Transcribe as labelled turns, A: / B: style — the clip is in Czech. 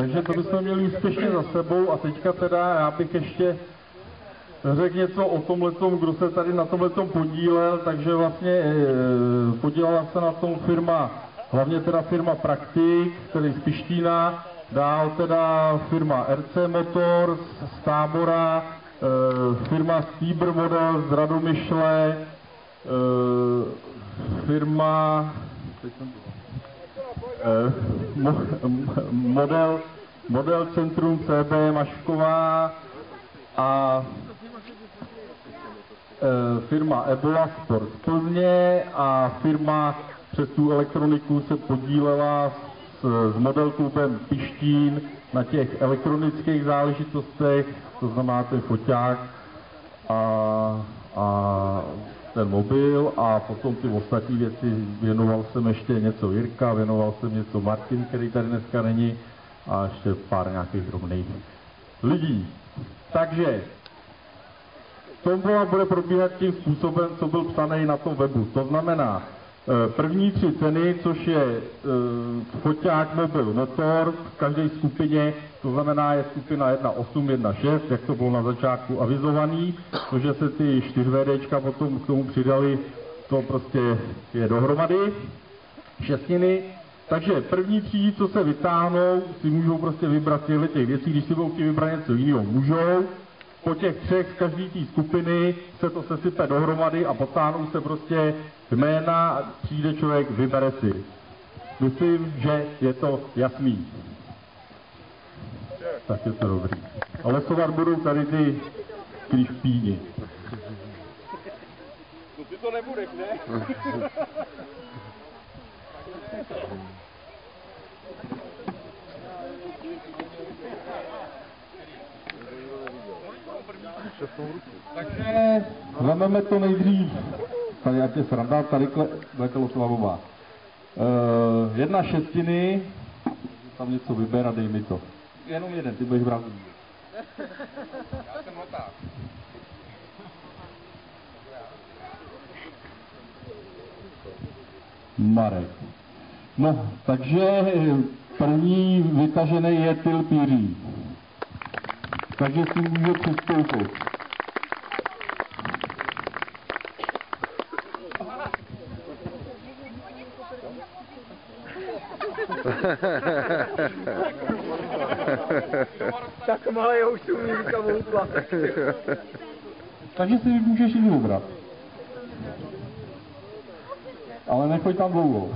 A: Takže to bychom měli úspěšně za sebou a teďka teda já bych ještě řekl něco o tomhletom, kdo se tady na tomhletom podílel, takže vlastně podílela se na tom firma, hlavně teda firma Praktik, tedy z Pištína, dál teda firma RC Motors z Tábora, firma Stieber Model z Radomyšle, firma model Centrum CB Mašková a firma Ebola Sport z Plzně a firma přes tu elektroniku se podílela s Model klubem Pištín na těch elektronických záležitostech, to znamená ten foťák a ten mobil a potom ty ostatní věci. Věnoval jsem ještě něco Jirka, věnoval jsem něco Martin, který tady dneska není a ještě pár nějakých drobných lidí. Takže tombola bude probíhat tím způsobem, co byl psaný na tom webu. To znamená, první 3 ceny, což je foťák, mobil, motor v každé skupině, to znamená je skupina 1.8, 1.6, jak to bylo na začátku avizovaný, protože se ty 4 VDčka potom k tomu přidali, to prostě je dohromady, šestiny. Takže první 3, co se vytáhnou, si můžou prostě vybrat těch věcí, když si budou chtít vybrat něco jiného, můžou. Po těch 3 z každé té skupiny se to sesype dohromady a potáhnou se prostě jména a přijde člověk, vybere si. Myslím, že je to jasný. Tak je to dobrý. Ale losovat budou tady ty klišpíni.
B: No ty to nebudeš, ne?
A: Takže vezmeme to nejdřív. Tady jak je sranda, tady budete losovat oba. 1/6, tam něco vyber a dej mi to. Jenom jeden, ty budeš brát.
B: Já jsem lotá.
A: Marek. No, takže první vytažený je Tilpíří. Takže si může přistoupit.
B: Tak malé už tu Mírka voutla.
A: Takže si můžeš jít vybrat. Ale nechoď tam dlouho.